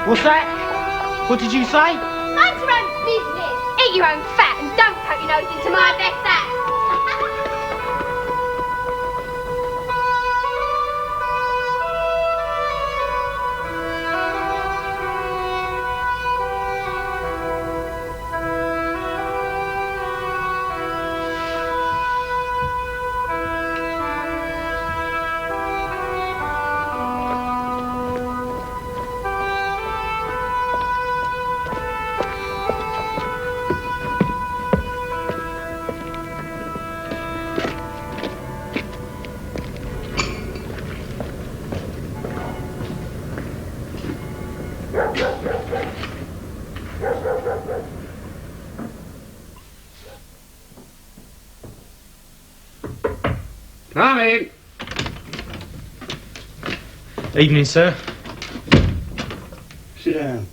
What's that? What did you say? Mind your own business. Eat your own fat and don't poke your nose into my best act. Come in. Evening, sir. Sit down.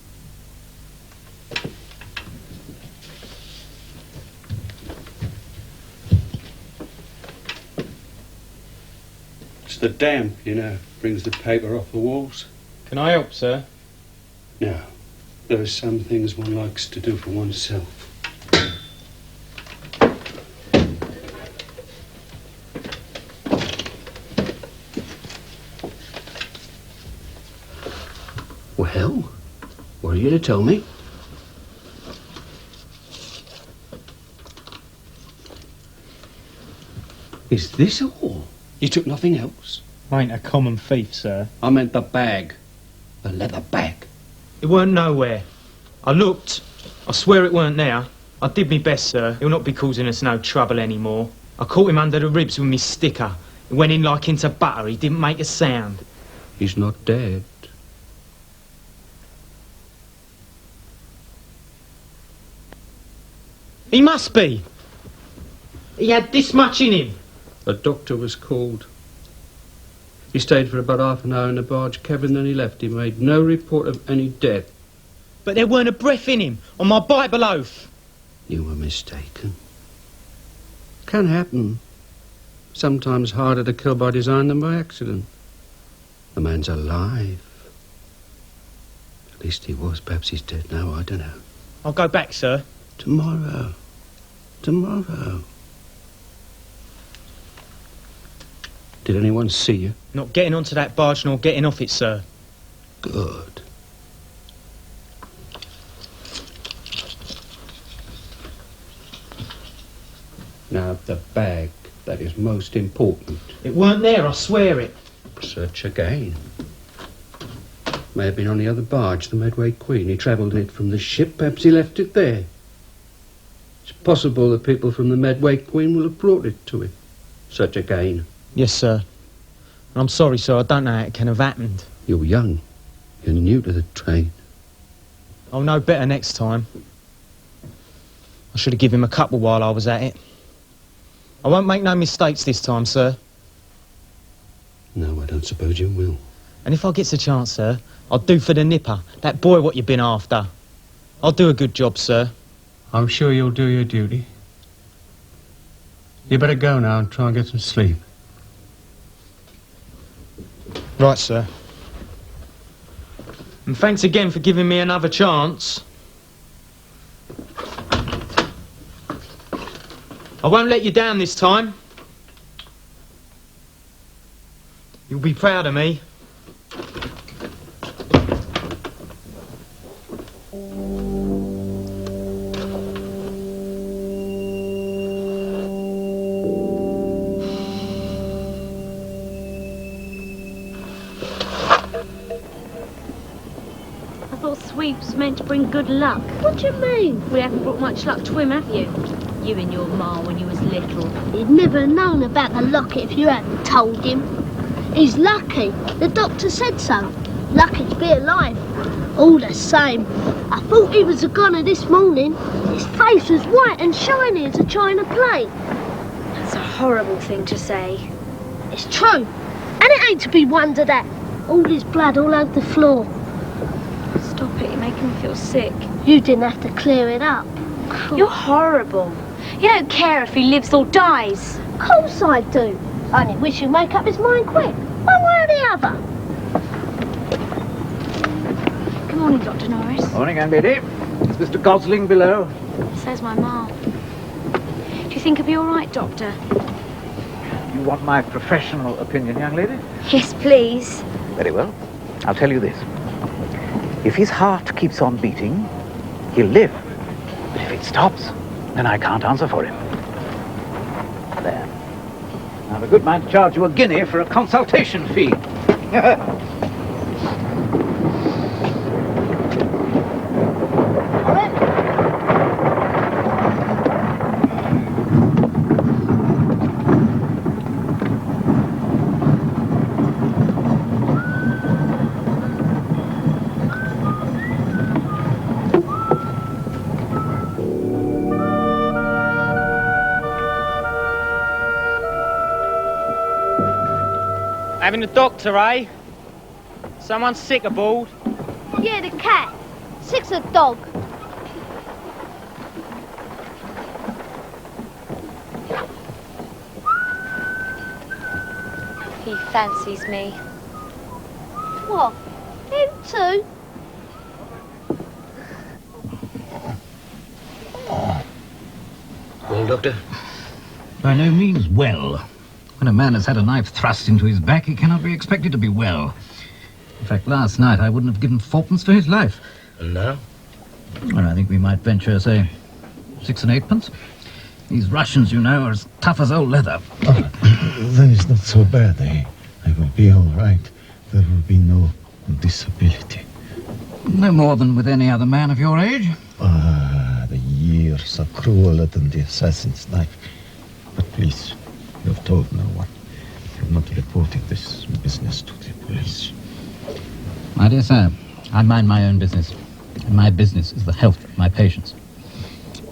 It's the damp, you know, brings the paper off the walls. Can I help, sir? No, there are some things one likes to do for oneself. Well, what are you to tell me? Is this all? You took nothing else? I ain't a common thief, sir. I meant the bag. The leather bag. It weren't nowhere. I looked. I swear it weren't there. I did me best, sir. He'll not be causing us no trouble anymore. I caught him under the ribs with me sticker. It went in like into butter. He didn't make a sound. He's not dead. He must be. He had this much in him. A doctor was called. He stayed for about half an hour in the barge cabin, then he left. He made no report of any death. But there weren't a breath in him, on my Bible oath. You were mistaken. Can happen. Sometimes harder to kill by design than by accident. The man's alive. At least he was. Perhaps he's dead now, I don't know. I'll go back, sir. Tomorrow. Tomorrow. Did anyone see you? Not getting onto that barge nor getting off it, sir. Good. Now, the bag, that is most important. It weren't there, I swear it. Search again. May have been on the other barge, the Medway Queen. He travelled in it from the ship. Perhaps he left it there. It's possible the people from the Medway Queen will have brought it to him. Search again. Yes, sir. I'm sorry, sir. I don't know how it can have happened. You're young. You're new to the trade. I'll know better next time. I should have given him a couple while I was at it. I won't make no mistakes this time, sir. No, I don't suppose you will. And if I gets a chance, sir, I'll do for the nipper, that boy what you've been after. I'll do a good job, sir. I'm sure you'll do your duty. You better go now and try and get some sleep. Right, sir. And thanks again for giving me another chance. I won't let you down this time. You'll be proud of me. I thought sweeps meant to bring good luck. What do you mean? We haven't brought much luck to him, have you? You and your ma when you was little. He'd never known about the locket if you hadn't told him. He's lucky. The doctor said so. Lucky to be alive. All the same, I thought he was a goner this morning. His face was white and shiny as a china plate. That's a horrible thing to say. It's true. And it ain't to be wondered at. All his blood all over the floor. Stop it, you're making me feel sick. You didn't have to clear it up. You're horrible. You don't care if he lives or dies. Of course I do. I only wish he'd make up his mind quick. One way or the other. Come on Morning, Dr. Norris. Morning, young lady. Is Mr. Gosling below? Says my ma. Do you think he'll be all right, Doctor? You want my professional opinion, young lady? Yes, please. Very well. I'll tell you this. If his heart keeps on beating, he'll live. But if it stops, then I can't answer for him. There. I have a good mind to charge you a guinea for a consultation fee. Having a doctor, eh? Someone's sick aboard. Yeah, the cat. Sick's a dog. He fancies me. What? Him too? Well, Doctor? By no means well. When a man has had a knife thrust into his back, he cannot be expected to be well. In fact, last night I wouldn't have given fourpence for his life. And now? Well, I think we might venture, say, 6 and 8 pence. These Russians, you know, are as tough as old leather. Then it's not so bad, eh? I will be all right. There will be no disability. No more than with any other man of your age. Ah, the years are crueler than the assassin's knife. But please, you have told no one. You have not reported this business to the police. My dear sir, I mind my own business. And my business is the health of my patients.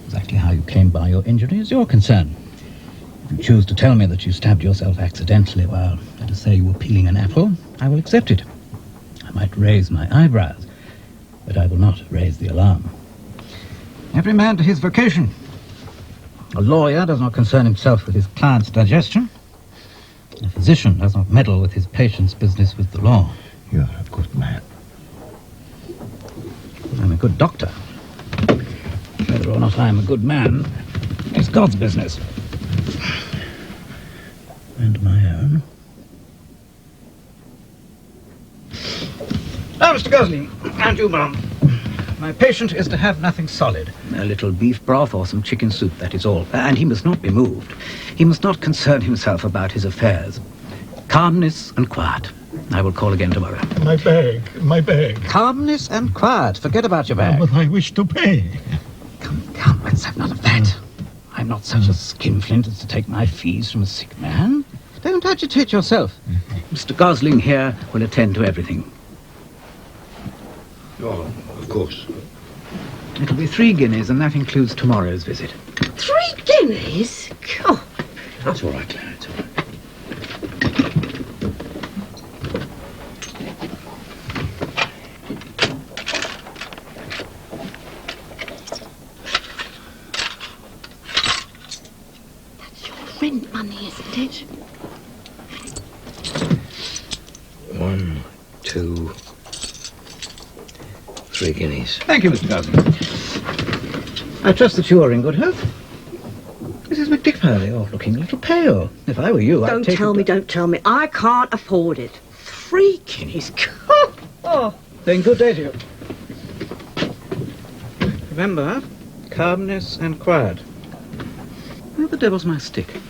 Exactly how you came by your injury is your concern. If you choose to tell me that you stabbed yourself accidentally while, let us say, you were peeling an apple, I will accept it. I might raise my eyebrows, but I will not raise the alarm. Every man to his vocation. A lawyer does not concern himself with his client's digestion. A physician does not meddle with his patient's business with the law. You're a good man. I'm a good doctor. Whether or not I'm a good man is God's business. And my own. Now, Mr. Gosling, and you, ma'am. My patient is to have nothing solid. A little beef broth or some chicken soup, that is all. And he must not be moved. He must not concern himself about his affairs. Calmness and quiet. I will call again tomorrow. My bag. Calmness and quiet. Forget about your bag. But I wish to pay. Come, let's have none of that. I'm not such a skinflint as to take my fees from a sick man. Don't agitate yourself. Mr. Gosling here will attend to everything. Oh, of course. It'll be 3 guineas, and that includes tomorrow's visit. 3 guineas? God. That's all right, Claire. It's all right. That's your rent money, isn't it? 1, 2, 3 guineas. Thank you, Mr. Gosling. I trust that you are in good health. Mrs. McDickmore, you're looking a little pale. If I were you, I'd Don't take tell me. I can't afford it. 3 guineas? Oh. Then good day to you. Remember, calmness and quiet. Where the devil's my stick?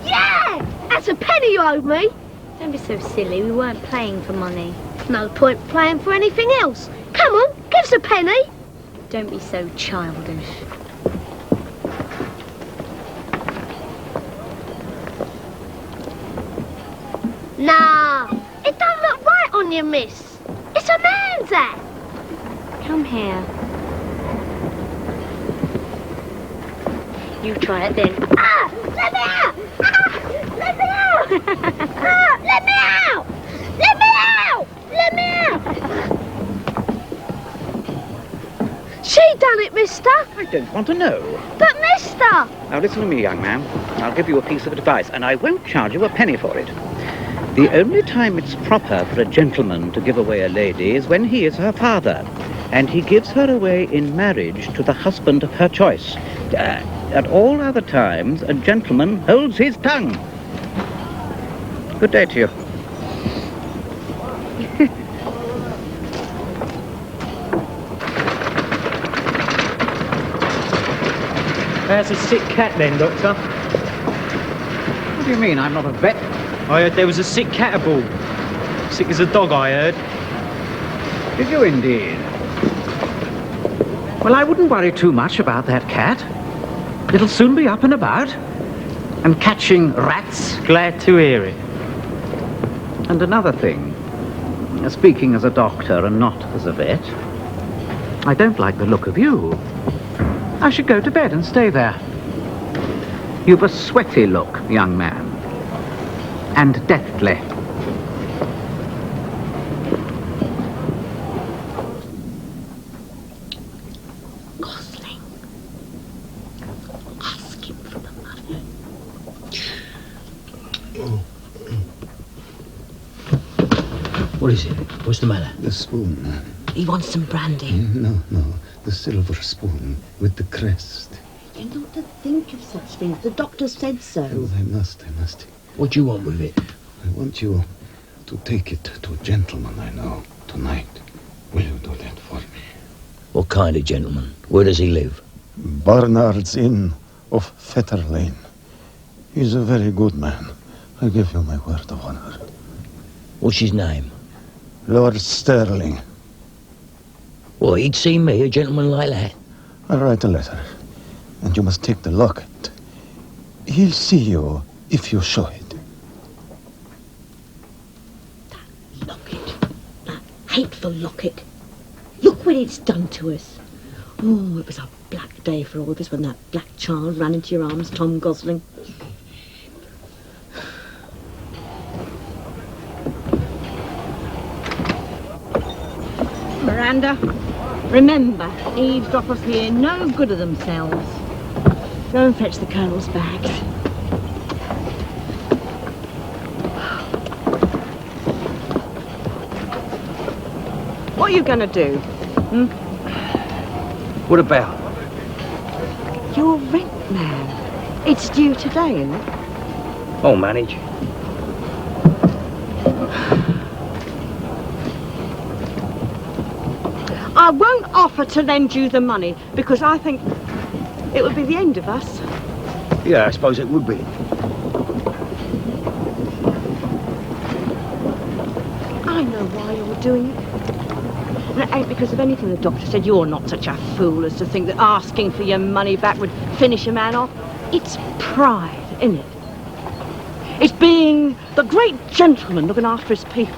Yeah! That's a penny you owed me. Don't be so silly. We weren't playing for money. No point playing for anything else. Come on, give us a penny. Don't be so childish. Nah, it don't look right on you, miss. It's a man's hat. Come here. You try it then. Ah! Let me out! Ah! Let me out! Ah! Let me out! Let me out! Let me out! She done it, mister. I don't want to know. But mister! Now listen to me, young man. I'll give you a piece of advice, and I won't charge you a penny for it. The only time it's proper for a gentleman to give away a lady is when he is her father, and he gives her away in marriage to the husband of her choice. At all other times, a gentleman holds his tongue. Good day to you. How's a sick cat then, Doctor? What do you mean? I'm not a vet. I heard there was a sick cat aboard. Sick as a dog, I heard. Did you indeed? Well, I wouldn't worry too much about that cat. It'll soon be up and about and catching rats. Glad to hear it. And another thing, speaking as a doctor and not as a vet, I don't like the look of you. I should go to bed and stay there. You've a sweaty look, young man, and deathly. Gosling. Ask him for the money. What is it? What's the matter? The spoon. He wants some brandy. No. The silver spoon with the crest. You're not to think of such things. The doctor said so. I must. What do you want with it? I want you to take it to a gentleman I know tonight. Will you do that for me? What kind of gentleman? Where does he live? Barnard's Inn of Fetter Lane. He's a very good man. I give you my word of honor. What's his name? Lord Sterling. Well, he'd see me, a gentleman like that. I'll write a letter, and you must take the locket. He'll see you if you show it. That locket. That hateful locket. Look what it's done to us. Oh, it was a black day for all of us when that black child ran into your arms, Tom Gosling. Miranda, remember, eavesdroppers here no good of themselves. Go and fetch the Colonel's bags. What are you going to do? What about? Your rent, man. It's due today, isn't it? I'll manage. I won't offer to lend you the money because I think it would be the end of us. Yeah, I suppose it would be. I know why you're doing it. And it ain't because of anything the doctor said. You're not such a fool as to think that asking for your money back would finish a man off. It's pride, isn't it? It's being the great gentleman looking after his people.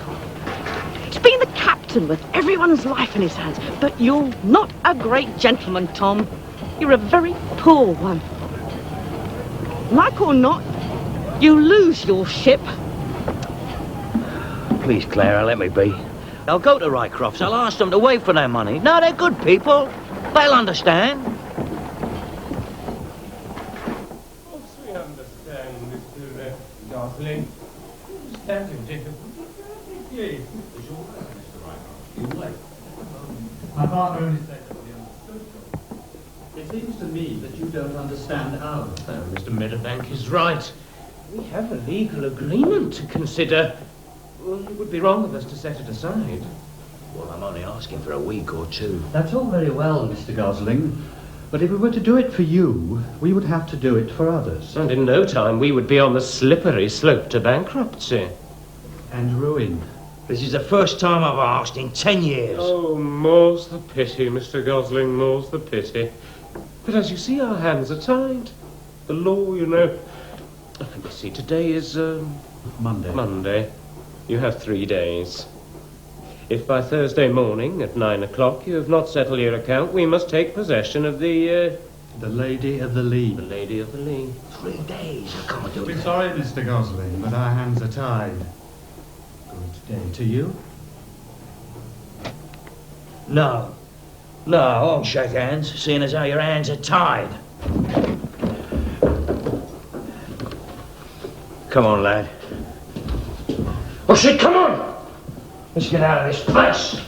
It's being the captain with everyone's life in his hands. But you're not a great gentleman, Tom. You're a very poor one. Like or not, you lose your ship. Please, Clara, let me be. I'll go to Rycroft's. I'll ask them to wait for their money. No, they're good people. They'll understand. Of course we understand, Mr. Gosling. Understand, gentlemen. Yes. My father only said that we understood. It seems to me that you don't understand ours. Mr. Meadowbank is right. We have a legal agreement to consider. Well, it would be wrong of us to set it aside. Well, I'm only asking for a week or two. That's all very well, Mr. Gosling. But if we were to do it for you, we would have to do it for others. And in no time we would be on the slippery slope to bankruptcy. And ruin. This is the first time I've asked in 10 years. Oh, more's the pity, Mr. Gosling, more's the pity. But as you see, our hands are tied. The law, you know. Let me see, today is, Monday. Monday. You have 3 days. If by Thursday morning at 9 o'clock you have not settled your account, we must take possession of the Lady of the Lee. The Lady of the Lee. 3 days, I can't do We're it. sorry, Mr. Gosling, but our hands are tied. Good day to you. No. No, I won't shake hands, seeing as how your hands are tied. Come on, lad. I said, come on! Let's get out of this place.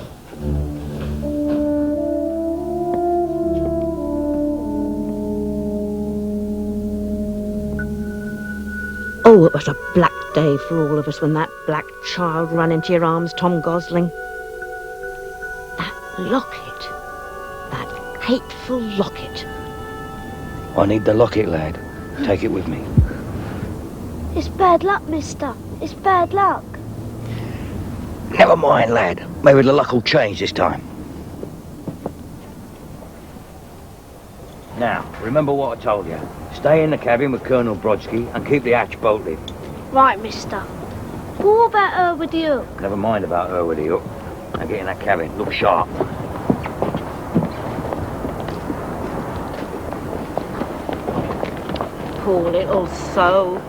Oh, it was a black day for all of us when that black child ran into your arms, Tom Gosling. That locket. That hateful locket. I need the locket, lad. Take it with me. It's bad luck, mister. It's bad luck. Never mind, lad. Maybe the luck will change this time. Now, remember what I told you. Stay in the cabin with Colonel Brodsky and keep the hatch bolted. Right, mister. What about her with the hook? Never mind about her with the hook. Now get in that cabin. Look sharp. Poor little soul.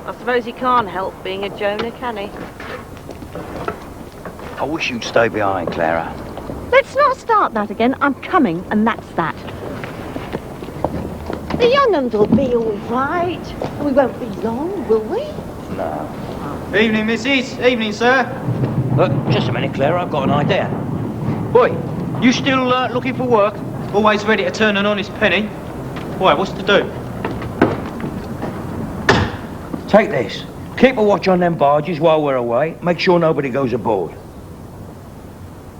I suppose he can't help being a Jonah, can he? I wish you'd stay behind, Clara. Let's not start that again. I'm coming, and that's that. The young uns will be all right. We won't be long, will we? No. Evening, missus. Evening, sir. Look, just a minute, Clara. I've got an idea. Boy, you still looking for work? Always ready to turn an honest penny. Why, what's to do? Take this. Keep a watch on them barges while we're away. Make sure nobody goes aboard.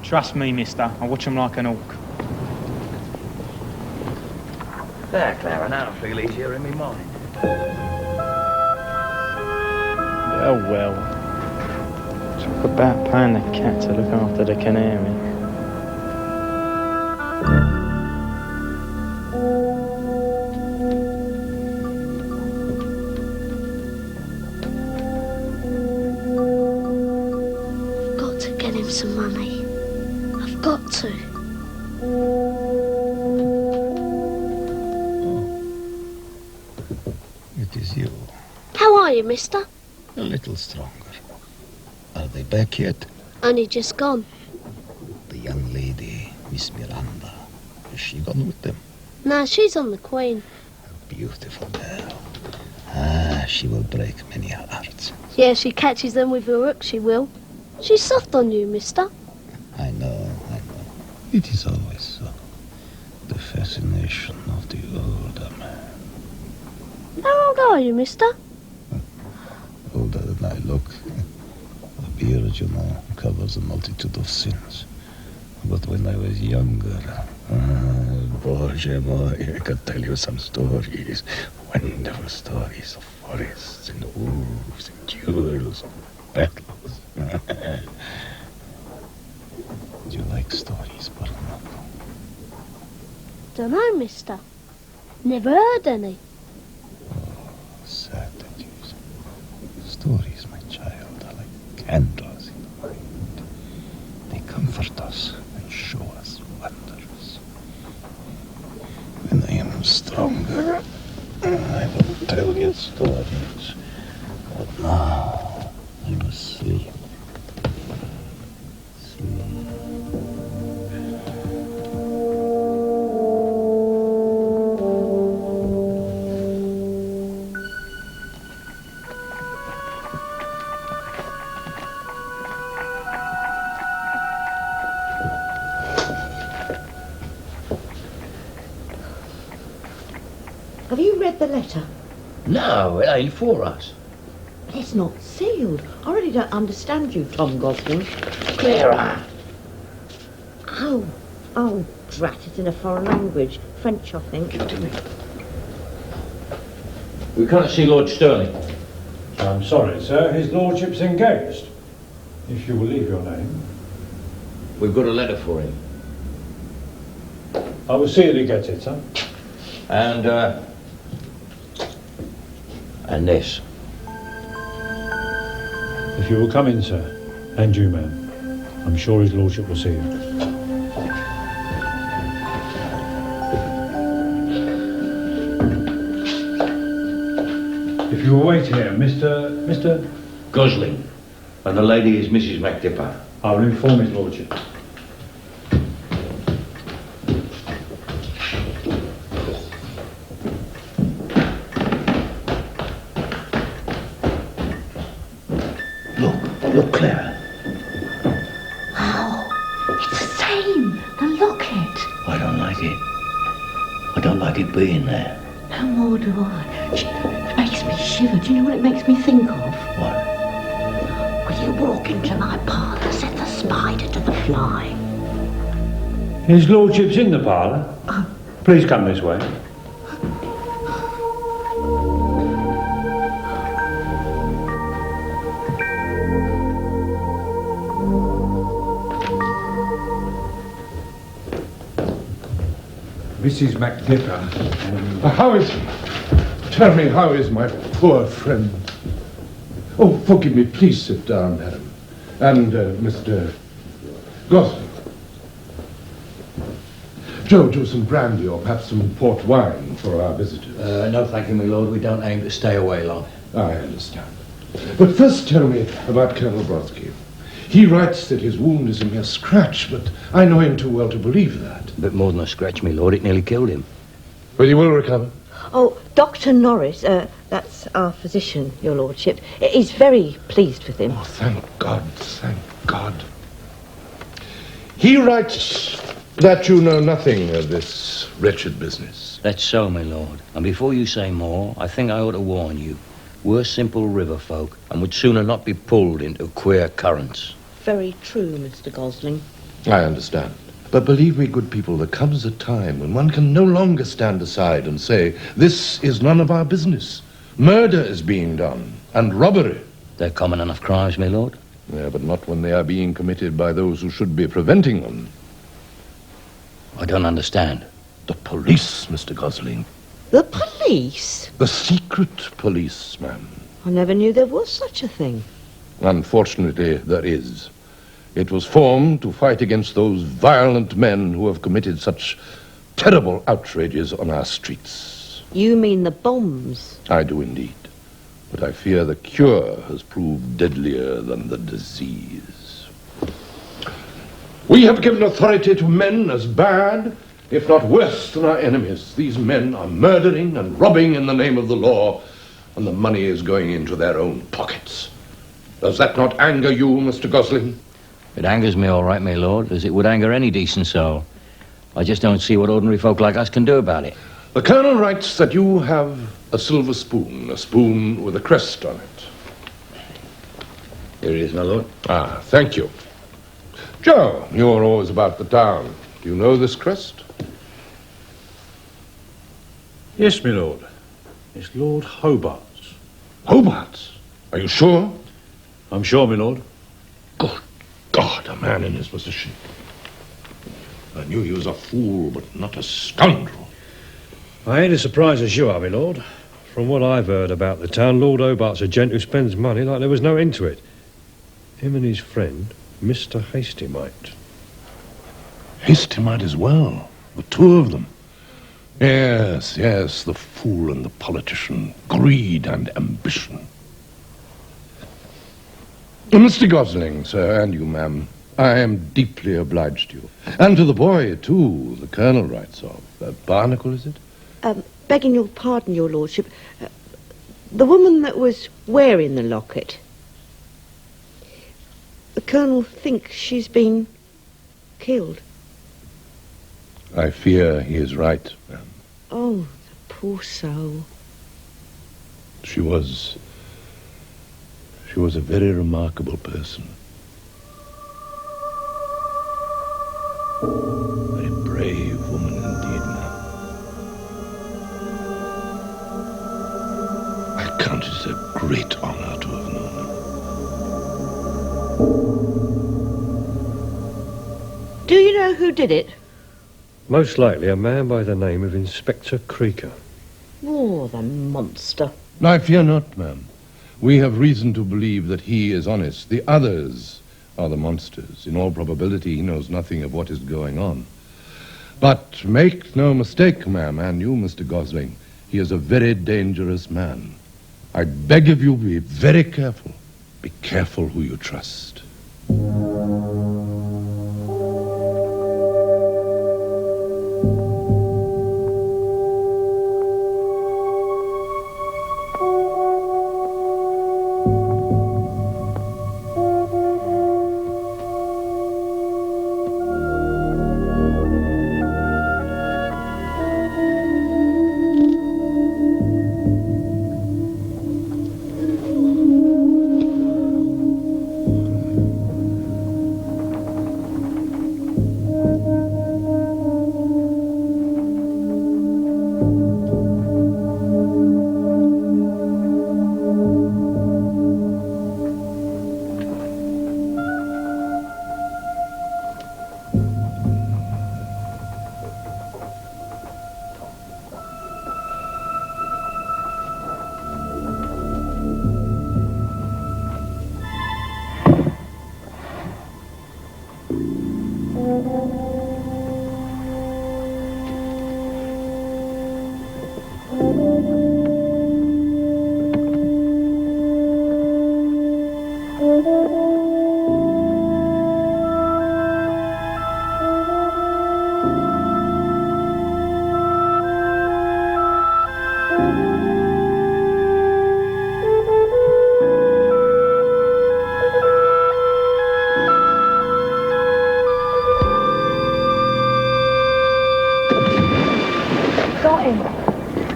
Trust me, mister. I watch 'em like an hawk. There, Clara. Now I feel easier in my mind. Oh well. Talk about paying the cat to look after the canary. I've got to get him some money. I've got to. It is you. How are you, mister? A little stronger. Are they back yet? Only just gone. The young lady, Miss Miranda. Is she gone with them? No, she's on the Queen. A beautiful girl. Ah, she will break many hearts. Yeah, she catches them with her hook, she will. She's soft on you, mister. I know. It is always so. The fascination of the older man. How old are you, mister? Older than I look. The beard, you know, covers a multitude of sins. But when I was younger, Boże moi, I could tell you some stories. Wonderful stories of forests and wolves and duels and battles. Do you like stories, Barnacle? Dunno, mister. Never heard any. Sad that you stories, my child, are like candles in the mind. They comfort us and show us wonders. When I am stronger, I will tell you stories. But now, I must sleep. Have you read the letter? No, it ain't for us. But it's not sealed. I really don't understand you, Tom Gosling. Clara! Oh, drat, it's in a foreign language. French, I think. Give it to me. We can't see Lord Stirling. I'm sorry, sir. His lordship's engaged. If you will leave your name. We've got a letter for him. I will see that he gets it, sir. And this. If you will come in, sir. And you, ma'am. I'm sure his lordship will see you. If you will wait here, Mr. Gosling. And the lady is Mrs. MacDipper. I will inform his lordship. Look, Claire. It's the same. The locket. I don't like it. I don't like it being there. No more do I. It makes me shiver. Do you know what it makes me think of? What? When you walk into my parlour, set the spider to the fly. His lordship's in the parlour. Please come this way. Mrs. MacDipper. How is... Tell me, how is my poor friend? Oh, forgive me. Please sit down, madam. And, Mr. Gosling. Joe, do some brandy or perhaps some port wine for our visitors. No, thank you, my lord. We don't aim to stay away long. I understand. But first tell me about Colonel Brodsky. He writes that his wound is a mere scratch, but I know him too well to believe that. A bit more than a scratch, my lord. It nearly killed him. But he will recover. Oh, Dr. Norris, that's our physician, your lordship, is very pleased with him. Oh, thank God, thank God. He writes that you know nothing of this wretched business. That's so, my lord. And before you say more, I think I ought to warn you. We're simple river folk, and would sooner not be pulled into queer currents. Very true, Mr. Gosling. I understand. But believe me, good people, there comes a time when one can no longer stand aside and say, this is none of our business. Murder is being done, and robbery. They're common enough crimes, my lord. Yeah, but not when they are being committed by those who should be preventing them. I don't understand. The police, Mr. Gosling. The police? The secret police, ma'am. I never knew there was such a thing. Unfortunately, there is. It was formed to fight against those violent men who have committed such terrible outrages on our streets. You mean the bombs? I do indeed. But I fear the cure has proved deadlier than the disease. We have given authority to men as bad, if not worse, than our enemies. These men are murdering and robbing in the name of the law, and the money is going into their own pockets. Does that not anger you, Mr. Gosling? It angers me all right, my lord, as it would anger any decent soul. I just don't see what ordinary folk like us can do about it. The colonel writes that you have a silver spoon, a spoon with a crest on it. Here it is, my lord. Ah, thank you. Joe, you're always about the town. Do you know this crest? Yes, my lord. It's Lord Hobart's. Hobart's? Are you sure? I'm sure, my lord. Good God, a man in his position. I knew he was a fool, but not a scoundrel. I ain't as surprised as you are, my lord. From what I've heard about the town, Lord Hobart's a gent who spends money like there was no end to it. Him and his friend, Mr. Hastymite. Hastymite as well. The two of them. Yes, yes, the fool and the politician. Greed and ambition. Mr. Gosling, sir, and you, ma'am, I am deeply obliged to you. And to the boy, too, the colonel writes of. Barnacle, is it? Begging your pardon, your lordship, the woman that was wearing the locket, the colonel thinks she's been killed. I fear he is right, ma'am. Oh, the poor soul. She was a very remarkable person. Very brave woman indeed, ma'am. I count it a great honor to have known her. Do you know who did it? Most likely a man by the name of Inspector Creaker. Oh, the monster. I fear not, ma'am. We have reason to believe that he is honest. The others are the monsters. In all probability, he knows nothing of what is going on. But make no mistake, ma'am, and you, Mr. Gosling, he is a very dangerous man. I beg of you, be very careful. Be careful who you trust. Got him.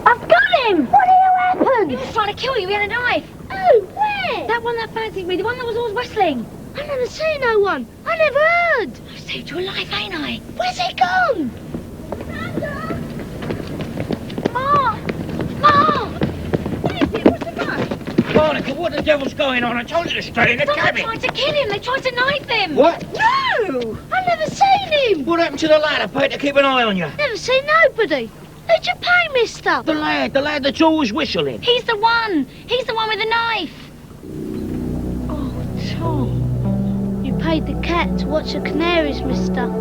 I've got him! What happened? He was trying to kill you. He had a knife. Oh, where? That one that fancied me, the one that was always whistling. I never seen no one. I never heard. I saved your life, ain't I? Where's he gone? Ma! Ma! What is it? What's the matter? Monica, what the devil's going on? I told you to stay in the Someone cabin. tried to kill him. They tried to knife him. What? No! I never seen him. What happened to the lad I paid to keep an eye on you? Never seen nobody. Who'd you pay, mister? The lad that's always whistling. He's the one. He's the one with the knife. Oh, Tom. You paid the cat to watch the canaries, mister.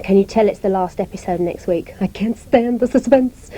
Can you tell it's the last episode next week? I can't stand the suspense.